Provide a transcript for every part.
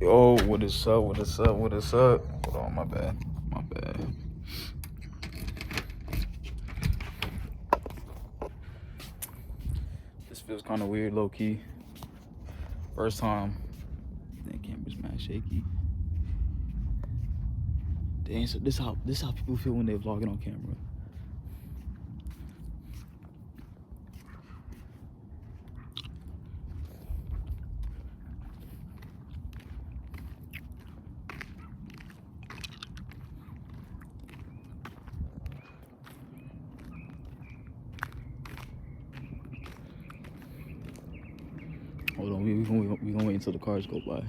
Yo, what is up? What is up? What is up? Hold on, my bad. My bad. This feels kind of weird, low key. First time. That camera's mad shaky. Dang, so this how people feel when they're vlogging on camera. Hold on, we gonna wait until the cars go by.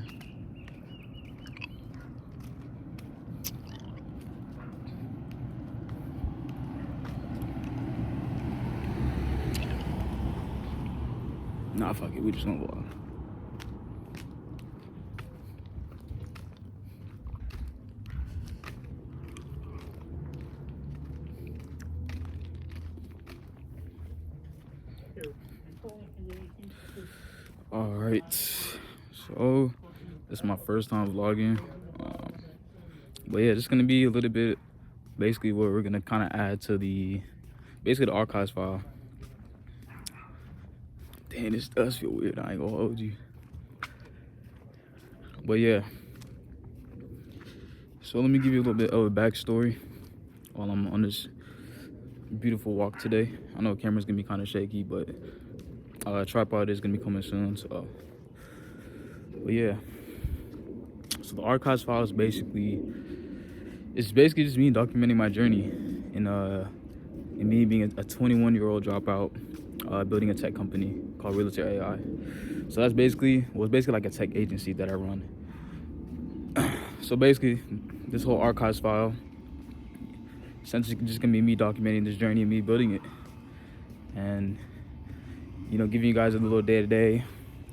Nah, fuck it, we just gonna vlog. Alright, so this is my first time vlogging. But yeah, just gonna be a little bit basically what we're gonna kind of add to the archives file. Damn, this does feel weird, I ain't gonna hold you. But yeah, so let me give you a little bit of a backstory while I'm on this beautiful walk today. I know the camera's gonna be kind of shaky, but tripod is gonna be coming soon. So, but yeah, so the archives file is basically just me documenting my journey in me being a 21-year-old dropout, building a tech company called Realtor AI. So that's basically like a tech agency that I run. So basically, this whole archives file essentially just gonna be me documenting this journey and me building it, and giving you guys a little day-to-day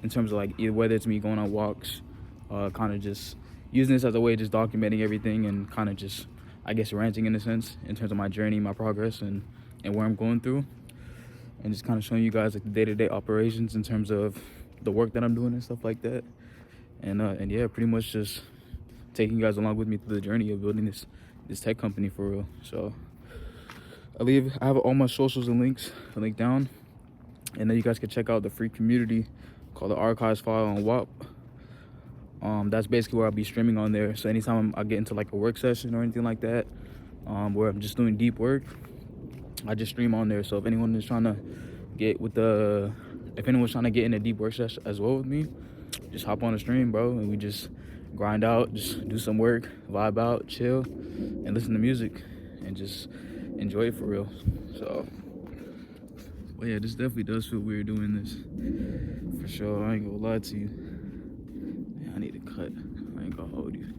in terms of like either whether it's me going on walks, kind of just using this as a way of just documenting everything and kind of just, I guess, ranting in a sense in terms of my journey, my progress, and where I'm going through, and just kind of showing you guys like the day-to-day operations in terms of the work that I'm doing and stuff like that, and yeah, pretty much just taking you guys along with me through the journey of building this tech company for real. So I have all my socials and links linked down, and then you guys can check out the free community called the archives file on WAP. That's basically where I'll be streaming on there. So anytime I get into like a work session or anything like that, where I'm just doing deep work, I just stream on there. So if anyone's trying to get in a deep work session as well with me, just hop on the stream, bro, and we just grind out, just do some work, vibe out, chill, and listen to music, and just enjoy it for real. So, well, yeah, this definitely does feel weird doing this, for sure. I ain't gonna lie to you. Man, I need to cut. I ain't gonna hold you,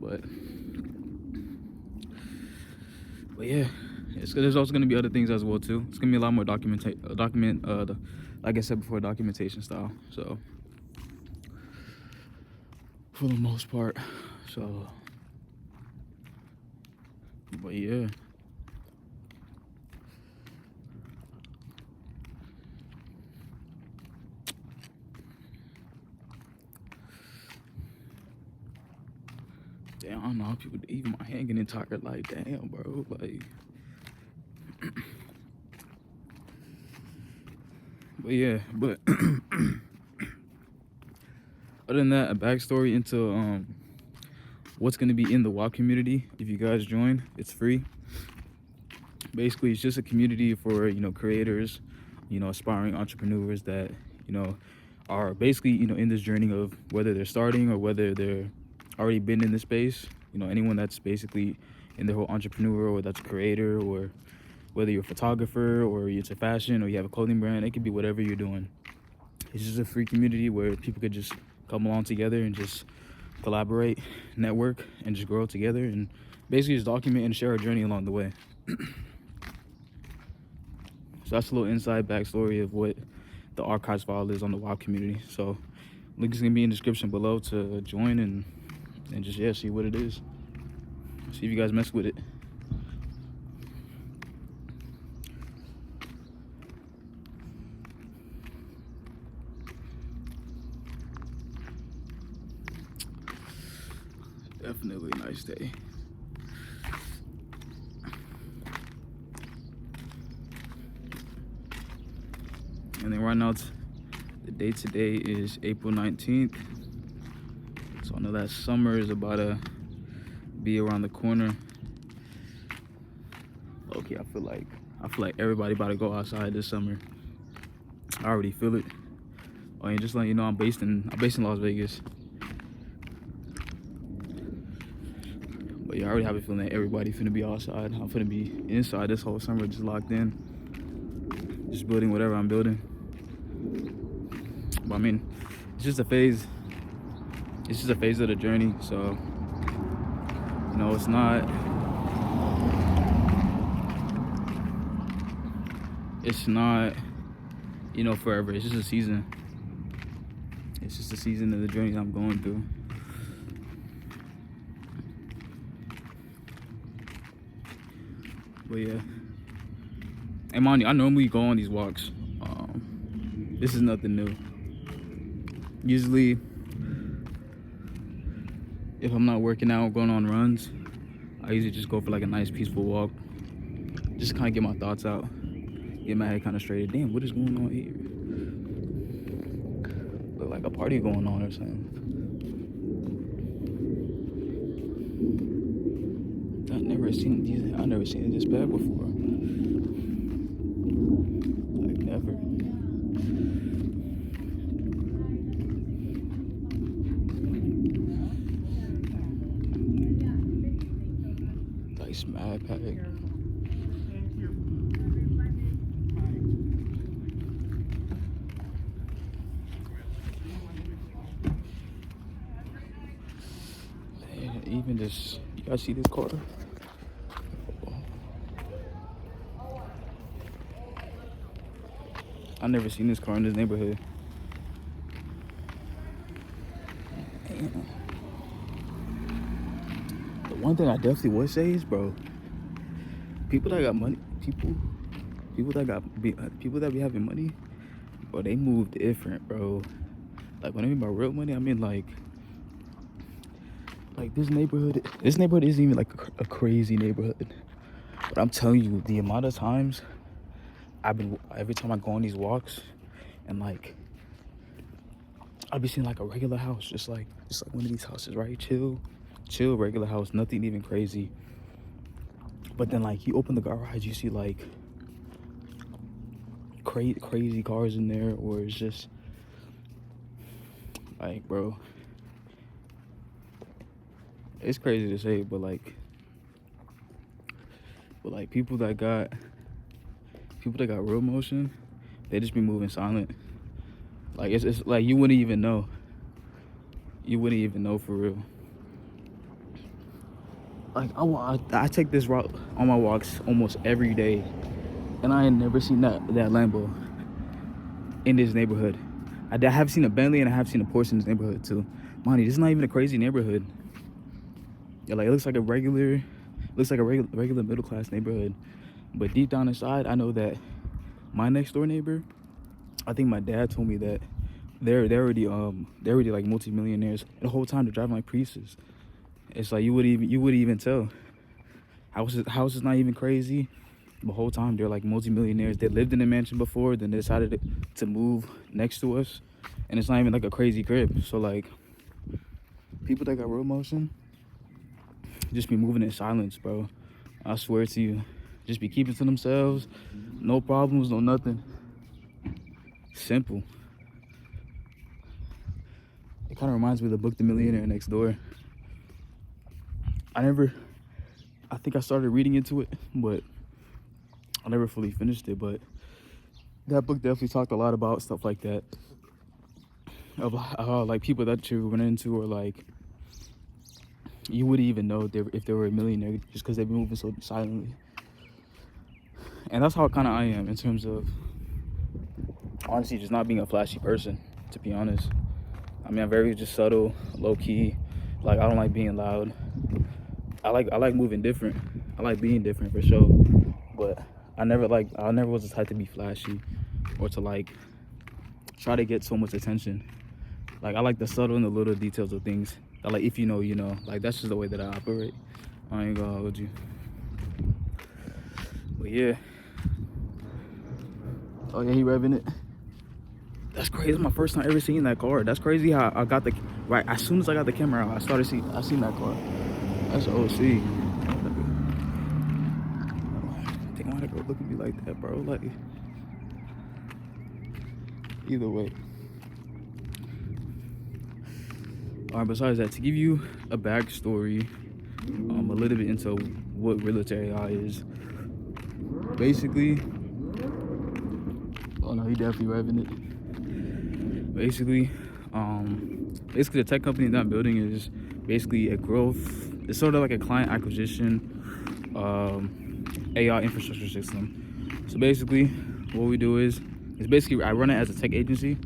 but yeah, there's also gonna be other things as well too. It's gonna be a lot more like I said before, documentation style. So for the most part, so, but yeah. Damn, I don't know how people even my hand getting tired. Like, damn, bro. Like, but yeah, but other than that, a backstory into what's gonna be in the WAP community. If you guys join, it's free. Basically, it's just a community for creators, aspiring entrepreneurs that are basically in this journey of whether they're starting or whether they're already been in the space. Anyone that's basically in the whole entrepreneur, or that's a creator, or whether you're a photographer or it's a fashion or you have a clothing brand, it could be whatever you're doing. It's just a free community where people could just come along together and just collaborate, network, and just grow together, and basically just document and share our journey along the way. So that's a little inside backstory of what the archives file is on the WAP community. So link is gonna be in the description below to join and just see what it is. See if you guys mess with it. Definitely a nice day. And then right now, the date today is April 19th. So I know that summer is about to be around the corner. Okay, I feel like everybody about to go outside this summer. I already feel it. Oh, and just letting you know, I'm based in Las Vegas. But yeah, I already have a feeling that everybody finna be outside. I'm finna be inside this whole summer, just locked in, just building whatever I'm building. But I mean, it's just a phase. It's just a phase of the journey. So, you know, it's not you know, forever. It's just a season. It's just a season of the journey I'm going through. But yeah, and mind you, I normally go on these walks. This is nothing new. Usually, if I'm not working out, going on runs, I usually just go for like a nice peaceful walk, just kind of get my thoughts out, get my head kind of straight. Damn, what is going on here? Look like a party going on or something. I've never seen it this bad before. Like never. Like smack pack. Even this, you guys see this car? I've never seen this car in this neighborhood. Damn. The one thing I definitely would say is, bro, people that got money, people that be having money, bro, they move different, bro. Like when I mean by real money, I mean like this neighborhood isn't even like a crazy neighborhood. But I'm telling you, the amount of times every time I go on these walks, and like I'll be seeing like a regular house, just like one of these houses, right? Chill regular house, nothing even crazy. But then like you open the garage, you see like crazy cars in there, or it's just like, bro, it's crazy to say, but like people that got real motion, they just be moving silent. Like it's like you wouldn't even know for real. Like I take this route on my walks almost every day, and I ain't never seen that Lambo in this neighborhood. I have seen a Bentley and I have seen a Porsche in this neighborhood too. Monty, this is not even a crazy neighborhood. Yeah, like it looks like a regular middle class neighborhood. But deep down inside, I know that my next door neighbor, I think my dad told me that they're already like multi-millionaires. And the whole time they're driving like Priuses. It's like you would even tell. House is not even crazy. The whole time they're like multi-millionaires. They lived in a mansion before, then they decided to move next to us, and it's not even like a crazy crib. So like people that got real motion just be moving in silence, bro. I swear to you, just be keeping to themselves, no problems, no nothing. Simple. It kind of reminds me of the book The Millionaire Next Door. I think I started reading into it, but I never fully finished it. But that book definitely talked a lot about stuff like that, of how like people that you run into, or like you wouldn't even know if they were a millionaire just because they've been moving so silently. And that's how kind of I am in terms of, honestly, just not being a flashy person, to be honest. I mean, I'm very just subtle, low key. Like I don't like being loud. I like moving different. I like being different for sure. But I never was the type to be flashy or to like try to get so much attention. Like, I like the subtle and the little details of things. That, like, if you know, you know. Like, that's just the way that I operate. I ain't gonna hold you. But yeah. Oh yeah, he revving it. That's crazy. It's my first time ever seeing that car. That's crazy how I got the right as soon as I got the camera out, I seen that car. That's an OC. I think I wanna go look at me like that, bro. Like, either way. Alright, besides that, to give you a backstory, a little bit into what realtor AI is. Basically, oh no, he definitely revving it. Basically, the tech company that I'm building is basically a growth. It's sort of like a client acquisition AI infrastructure system. So basically, what we do is basically I run it as a tech agency,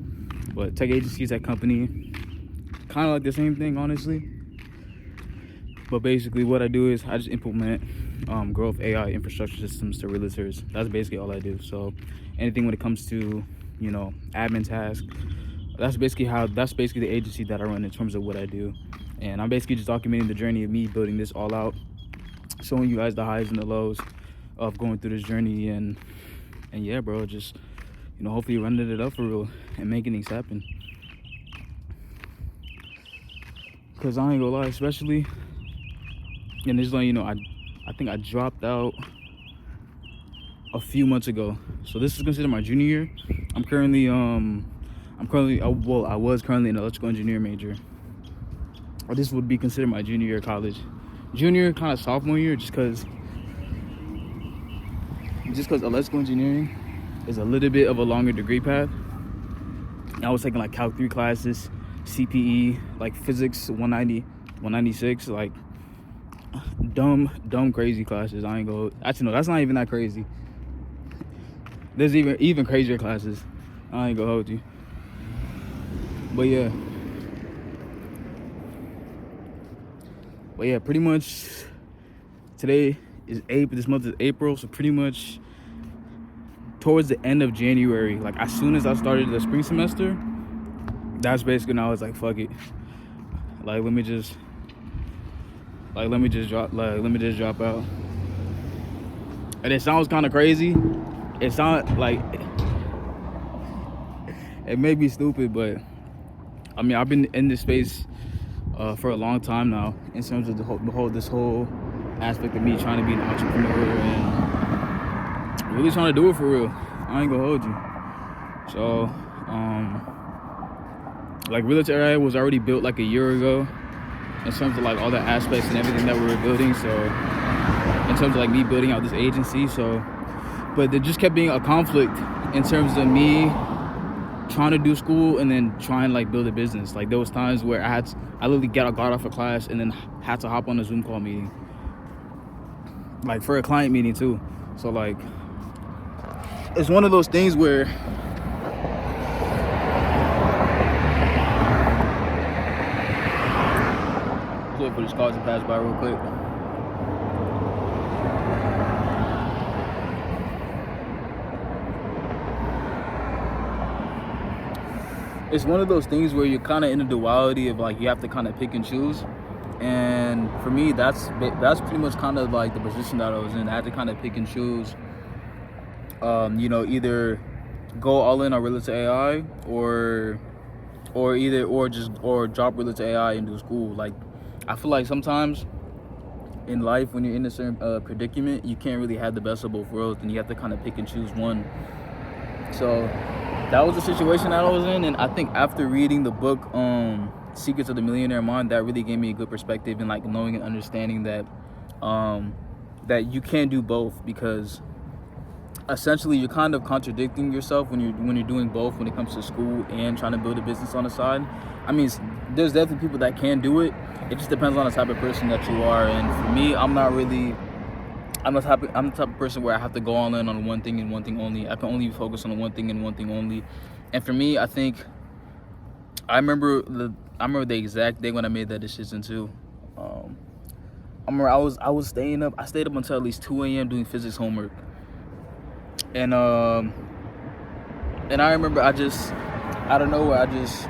but tech agencies, that company, kind of like the same thing, honestly. But basically, what I do is I just implement growth AI infrastructure systems to realtors. That's basically all I do. So anything when it comes to, you know, admin tasks, that's basically the agency that I run in terms of what I do. And I'm basically just documenting the journey of me building this all out, showing you guys the highs and the lows of going through this journey. And yeah, bro, just, you know, hopefully running it up for real and making things happen. Because I ain't gonna lie, especially, and this is like, you know, I think I dropped out a few months ago. So this is considered my junior year. I was currently an electrical engineering major. Or this would be considered my junior year of college. Junior, kind of sophomore year, just because electrical engineering is a little bit of a longer degree path. I was taking like Calc 3 classes, CPE, like physics 190, 196, like dumb crazy classes. I ain't go. Actually, no, that's not even that crazy. There's even crazier classes. I ain't gonna hold you. But yeah, pretty much today is April. This month is April, so pretty much towards the end of January, like as soon as I started the spring semester, that's basically when I was like, fuck it. Like, let me just drop out. And it sounds kind of crazy. It sounds like it may be stupid, but I mean, I've been in this space for a long time now, in terms of this whole aspect of me trying to be an entrepreneur and really trying to do it for real. I ain't gonna hold you. So, like, realtor AI was already built like a year ago, in terms of like all the aspects and everything that we were building. So in terms of like me building out this agency, but there just kept being a conflict in terms of me trying to do school and then trying to like build a business. Like, there was times where I literally got off of class and then had to hop on a Zoom call meeting, like for a client meeting too. So like, it's one of those things where wait for these cars to pass by real quick. It's one of those things where you're kind of in a duality of like, you have to kind of pick and choose. And for me, that's pretty much kind of like the position that I was in. I had to kind of pick and choose. You know, either go all in on realtor AI or drop realtor AI and do school. Like, I feel like sometimes in life, when you're in a certain predicament, you can't really have the best of both worlds, and you have to kind of pick and choose one. So that was the situation that I was in, and I think after reading the book Secrets of the Millionaire Mind, that really gave me a good perspective, and like knowing and understanding that that you can't do both, because essentially you're kind of contradicting yourself when you're doing both, when it comes to school and trying to build a business on the side. I mean, there's definitely people that can do it. It just depends on the type of person that you are. And for me, I'm the type of person where I have to go all in on one thing and one thing only. I can only focus on one thing and one thing only. And for me, I think I remember the exact day when I made that decision too. I remember I stayed up until at least 2 a.m. doing physics homework. And I remember I just, out of nowhere, I just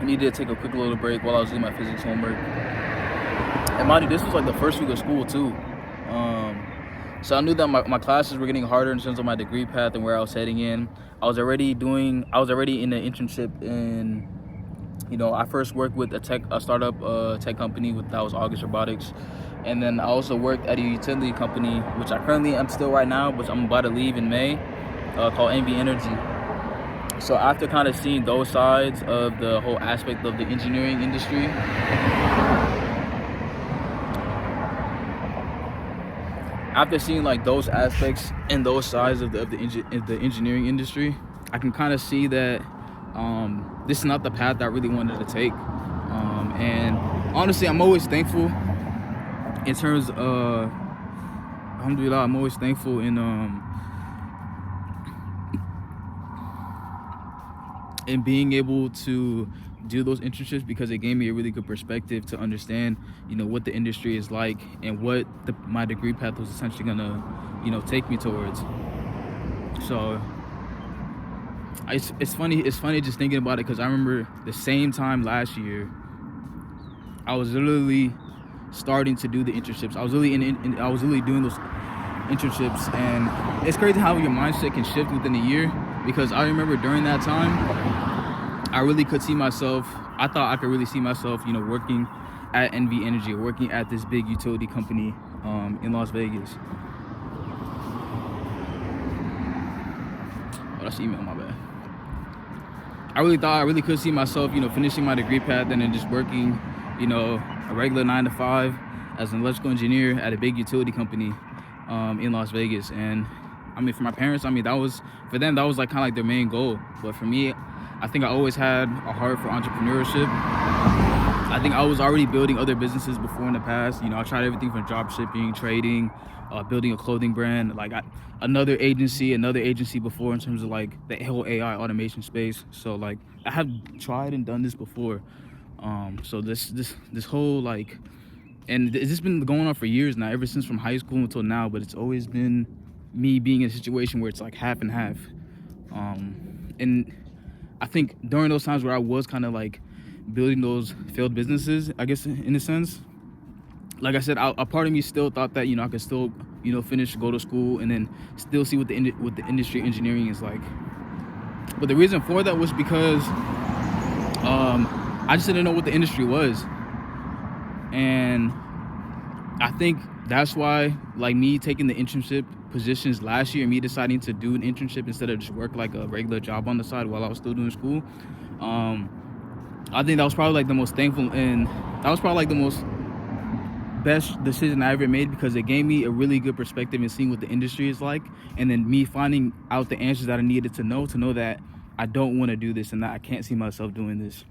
I needed to take a quick little break while I was doing my physics homework. And mind you, this was like the first week of school too. So I knew that my classes were getting harder in terms of my degree path and where I was heading in. I was already in the internship in, I first worked with a startup tech company that was August Robotics. And then I also worked at a utility company, which I currently am still right now, but I'm about to leave in May, called NV Energy. So after kind of seeing those sides of the whole aspect of the engineering industry, after seeing like those aspects and those sides of the engineering industry, I can kind of see that this is not the path that I really wanted to take. And honestly, I'm always thankful in terms of, alhamdulillah, I'm always thankful in being able to do those internships, because it gave me a really good perspective to understand, what the industry is like and what my degree path was essentially gonna, take me towards. So it's funny just thinking about it, because I remember the same time last year, I was literally starting to do the internships. I was literally doing those internships, and it's crazy how your mindset can shift within a year, because I remember during that time, I really could see myself, I thought I could really see myself, working at NV Energy, working at this big utility company in Las Vegas. Oh, that's email, my bad. I really thought I really could see myself, finishing my degree path and then just working, a regular 9 to 5 as an electrical engineer at a big utility company in Las Vegas. And I mean, for my parents, for them, that was like kind of like their main goal. But for me, I think I always had a heart for entrepreneurship. I think I was already building other businesses before in the past. I tried everything from drop shipping, trading, building a clothing brand, like another agency before in terms of like the whole AI automation space. So like I have tried and done this before. So this whole like, and this has been going on for years now, ever since from high school until now, but it's always been me being in a situation where it's like half and half. And I think during those times where I was kind of like building those failed businesses, I guess in a sense, like I said, a part of me still thought that, I could still, finish, go to school, and then still see what the industry engineering is like. But the reason for that was because I just didn't know what the industry was. And I think that's why, like, me taking the internship positions last year, me deciding to do an internship instead of just work like a regular job on the side while I was still doing school, I think that was probably like the most thankful, and that was probably like the most best decision I ever made, because it gave me a really good perspective in seeing what the industry is like, and then me finding out the answers that I needed to know that I don't want to do this and that I can't see myself doing this.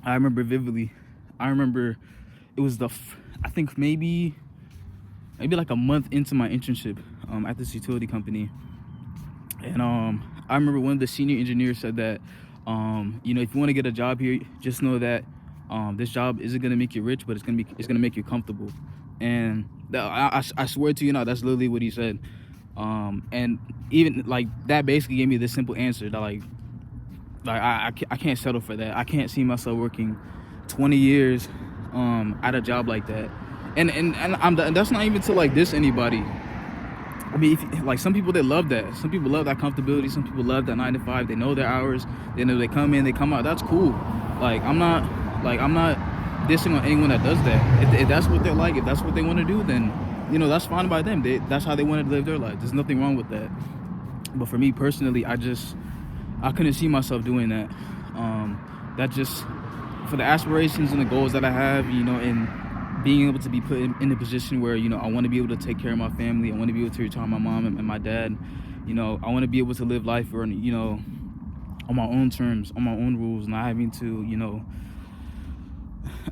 I remember vividly. It was I think maybe like a month into my internship at this utility company, and I remember one of the senior engineers said that if you want to get a job here, just know that this job isn't gonna make you rich, but it's gonna make you comfortable. And I swear to you now, that's literally what he said. And even like that basically gave me this simple answer that like I can't settle for that. I can't see myself working 20 years at a job like that. And that's not even to like diss anybody. I mean, like some people, they love that. Some people love that comfortability. Some people love that 9 to 5. They know their hours. They know they come in, they come out. That's cool. Like I'm not dissing on anyone that does that. If that's what they're like, if that's what they want to do, then that's fine by them. That's how they want to live their life. There's nothing wrong with that. But for me personally, I couldn't see myself doing that. That just, for the aspirations and the goals that I have, and being able to be put in a position where, I want to be able to take care of my family. I want to be able to retire my mom and my dad. I want to be able to live life on my own terms, on my own rules, not having to,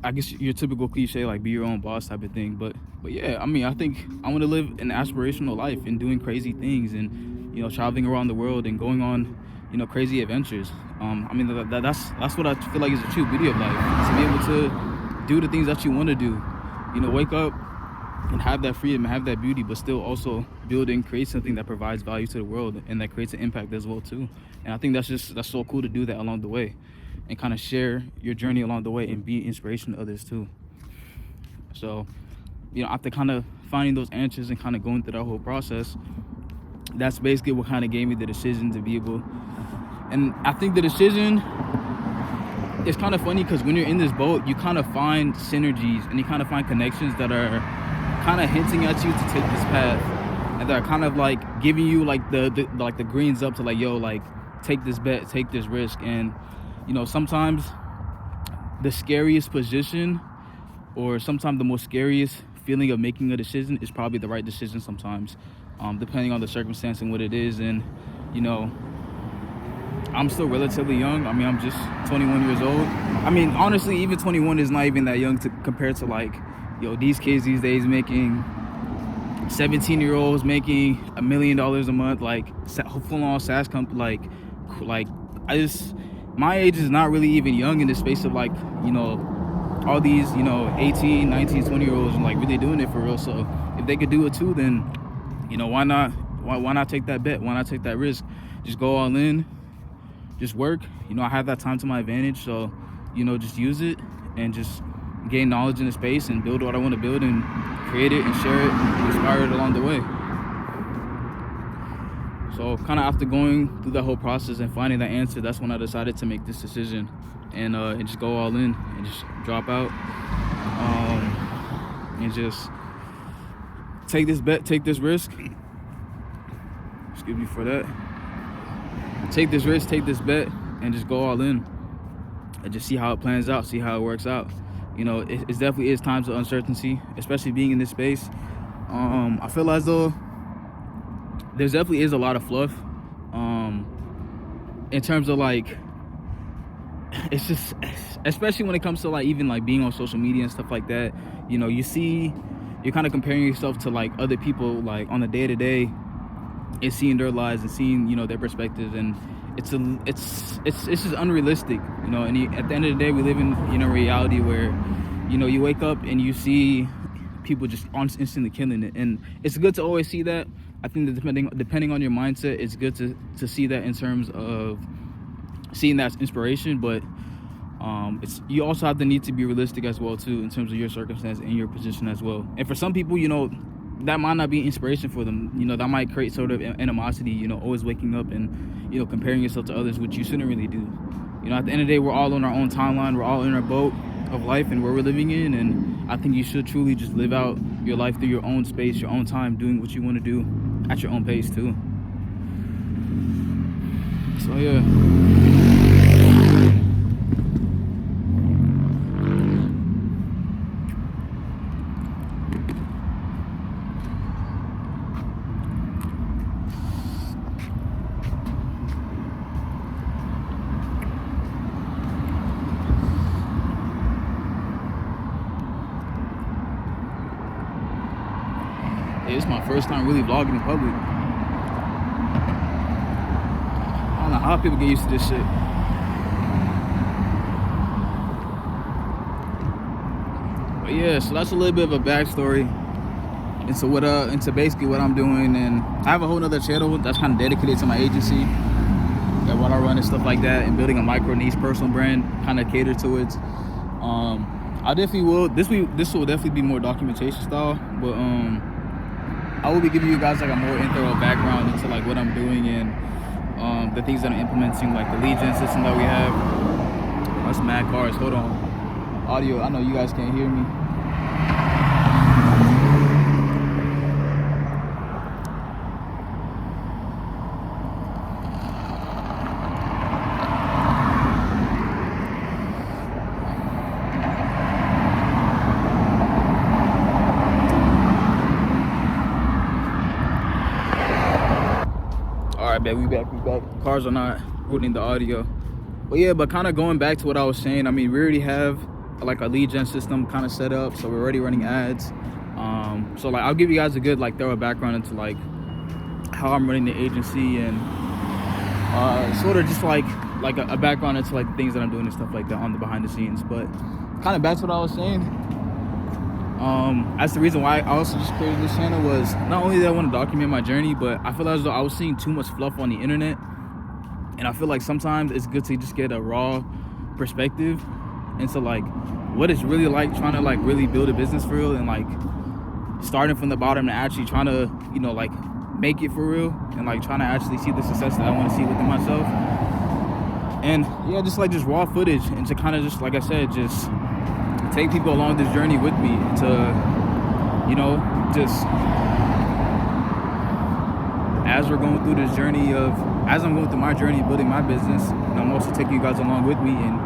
I guess your typical cliche, like be your own boss type of thing. But yeah, I mean, I think I want to live an aspirational life and doing crazy things and, traveling around the world and going on, crazy adventures. I mean, that's what I feel like is the true beauty of life, to be able to do the things that you want to do. Wake up and have that freedom and have that beauty, but still also build and create something that provides value to the world and that creates an impact as well too. And I think that's so cool to do that along the way. and kind of share your journey along the way and be inspiration to others too. So, after kind of finding those answers and kind of going through that whole process, that's basically what kind of gave me the decision to be able. And I think the decision is kind of funny because when you're in this boat, you kind of find synergies and you kind of find connections that are kind of hinting at you to take this path, and they're kind of like giving you like the greens up to like, yo, like take this bet, take this risk. And sometimes the scariest position, or sometimes the most scariest feeling of making a decision, is probably the right decision sometimes, depending on the circumstance and what it is. And I'm still relatively young. I mean, I'm just 21 years old. I mean, honestly, even 21 is not even that young compared to like, these kids these days making 17-year-olds making $1 million a month, like full-on SaaS company. Like my age is not really even young in the space of like, all these 18, 19, 20-year-olds and like really doing it for real. So if they could do it too, then why not take that bet? Why not take that risk? Just go all in, just work. I have that time to my advantage, so just use it and just gain knowledge in the space and build what I want to build and create it and share it and inspire it along the way. So kind of after going through that whole process and finding that answer, that's when I decided to make this decision and just go all in and just drop out, and just take this bet, take this risk. Excuse me for that. Take this risk, take this bet, and just go all in and just see how it plans out, see how it works out. It definitely is times of uncertainty, especially being in this space. I feel as though there definitely is a lot of fluff, in terms of like, it's just, especially when it comes to like even like being on social media and stuff like that. You're kind of comparing yourself to like other people like on the day-to-day and seeing their lives and seeing their perspectives, and it's just unrealistic, and at the end of the day, we live in a reality where you wake up and you see people just instantly killing it, and it's good to always see that. I think that depending on your mindset, it's good to see that in terms of seeing that as inspiration, but you also have the need to be realistic as well too, in terms of your circumstance and your position as well. And for some people, that might not be inspiration for them. That might create sort of animosity, always waking up and comparing yourself to others, which you shouldn't really do. At the end of the day, we're all on our own timeline, we're all in our boat of life and where we're living in, and I think you should truly just live out your life through your own space, your own time, doing what you want to do at your own pace too. So yeah. It's my first time really vlogging in public. I don't know how people get used to this shit. But yeah, so that's a little bit of a backstory into basically what I'm doing. And I have a whole nother channel that's kind of dedicated to my agency, and what I run and stuff like that, and building a micro niche personal brand, kind of cater to it. I definitely will. This will definitely be more documentation style, but I will be giving you guys like a more thorough background into like what I'm doing and the things that I'm implementing, like the lead gen system that we have. That's mad cars. Hold on. Audio. I know you guys can't hear me. We back. Cars are not holding the audio. But yeah, but kind of going back to what I was saying, I mean, we already have like a lead gen system kind of set up, so we're already running ads. So like I'll give you guys a good like thorough background into like how I'm running the agency, and sort of just like a background into like the things that I'm doing and stuff like that on the behind the scenes. But kind of back to what I was saying. That's the reason why I also just created this channel, was not only that I want to document my journey, but I feel as though I was seeing too much fluff on the internet, and I feel like sometimes it's good to just get a raw perspective into like what it's really like trying to like really build a business for real, and like starting from the bottom and actually trying to, you know, like make it for real, and like trying to actually see the success that I want to see within myself. And yeah, just raw footage, and to kind of just, like I said, just take people along this journey with me to, you know, just as we're going through this journey of, as I'm going through my journey building my business, and I'm also taking you guys along with me, and,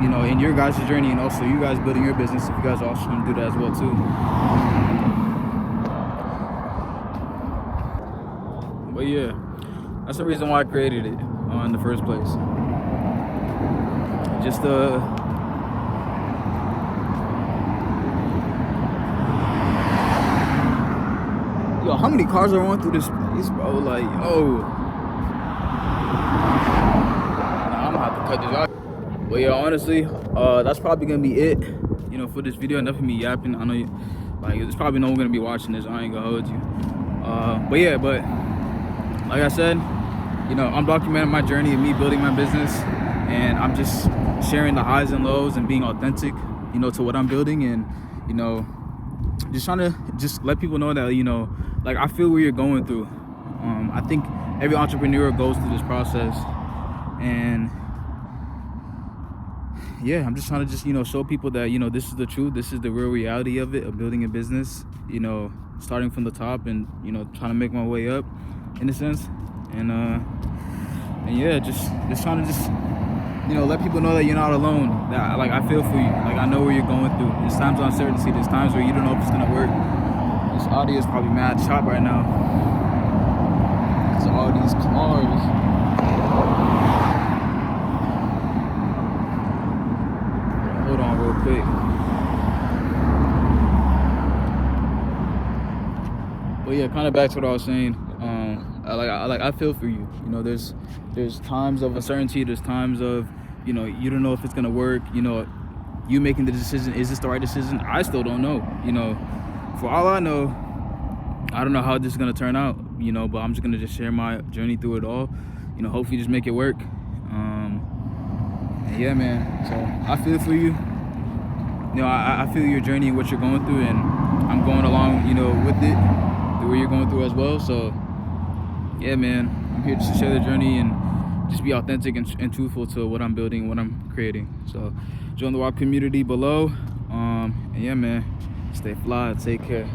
you know, in your guys' journey, and also you guys building your business, if you guys also want to do that as well too. But yeah, that's the reason why I created it in the first place. Just yo, how many cars are going through this place, bro? Like, yo. Nah, I'm gonna have to cut this out. But yeah, honestly, that's probably gonna be it, you know, for this video. Enough of me yapping. I know you, like, there's probably no one gonna be watching this. I ain't gonna hold you. But yeah, but like I said, you know, I'm documenting my journey of me building my business, and I'm just sharing the highs and lows and being authentic, you know, to what I'm building, and, you know, just trying to just let people know that, you know, like, I feel where you're going through. I think every entrepreneur goes through this process, and yeah, I'm just trying to just, you know, show people that, you know, this is the truth, this is the real reality of it, of building a business, you know, starting from the top, and, you know, trying to make my way up in a sense, and yeah, just trying to just, you know, let people know that you're not alone, that, like, I feel for you, like, I know where you're going through. There's times of uncertainty, there's times where you don't know if it's gonna work. This audio is probably mad shot right now, because of all these cars. Hold on real quick. But yeah, kind of back to what I was saying. I feel for you. You know, there's times of uncertainty. There's times of, you know, you don't know if it's gonna work. You know, you making the decision. Is this the right decision? I still don't know. You know, for all I know, I don't know how this is gonna turn out. You know, but I'm just gonna just share my journey through it all. You know, hopefully just make it work. And yeah, man. So I feel for you. You know, I feel your journey and what you're going through, and I'm going along, you know, with it, through what you're going through as well. So yeah, man, I'm here just to share the journey and just be authentic and truthful to what I'm building, what I'm creating. So join the WAP community below. And yeah, man, stay fly, take care.